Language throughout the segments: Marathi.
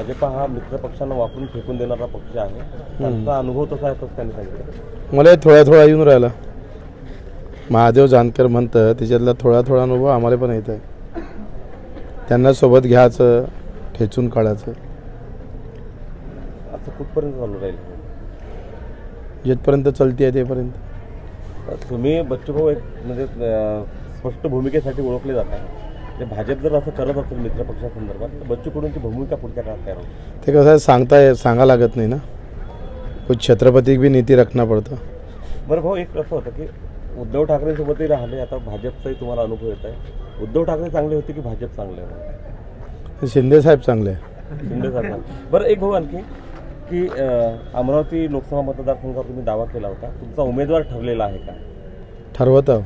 भाजपा हा मित्र पक्षांना वापरून फेकून देणारा पक्ष आहे, त्यांचा अनुभव तसा आहे असं त्यांनी सांगितलं. मला थोडा येऊन राहिला. महादेव जानकर म्हणतं त्याच्यातला थोडा अनुभव आम्हाला पण येत आहे. त्यांना सोबत घ्यायचं, ठेचून काढायचं. असं कुठपर्यंत चालू राहील? जिथपर्यंत चलती आहे तेपर्यंत. तुम्ही बच्चूभाऊ एक म्हणजे स्पष्ट भूमिकेसाठी ओळखले जात आहे. ते भाजप जर असं करत असेल मित्र पक्षासंदर्भात तर बच्चू कडूंची भूमिका पुढच्या काळात काय राहील? ते कसं आहे सांगा लागत नाही ना. कुछ छत्रपती भी नीती रखना पडतं. बरं भाऊ, एक असं होतं की उद्धव ठाकरेंसोबतही राहिले, आता भाजपचाही तुम्हाला अनुभव येत आहे. उद्धव ठाकरे चांगले होते की भाजप चांगले होते? शिंदे साहेब चांगले आहे. शिंदे साहेब. बरं, एक भाऊ आणखी की अमरावती लोकसभा मतदारसंघावर तुम्ही दावा केला होता, तुमचा उमेदवार ठरलेला आहे का? ठरवत आहो.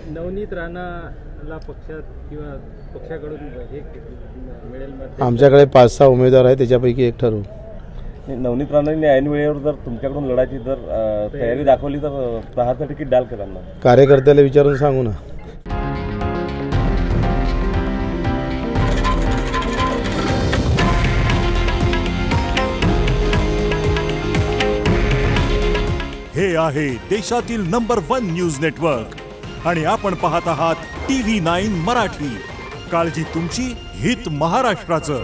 नवनीत राणाला पक्षात किंवा पक्षाकडून हे मिळेल? आमच्याकडे 5-6 उमेदवार आहेत, त्याच्यापैकी एक ठरवू. नवनीत राणांनी ऐन वेळेवर जर तुमच्याकडून लढायची जर तयारी दाखवली तर 10चं तिकीट द्याल का त्यांना? कार्यकर्त्याला विचारून सांगू ना. हे आहे देशातील नंबर 1 न्यूज नेटवर्क आणि आपण पाहत आहात TV9 मराठी. काळजी तुमची, हित महाराष्ट्राचं.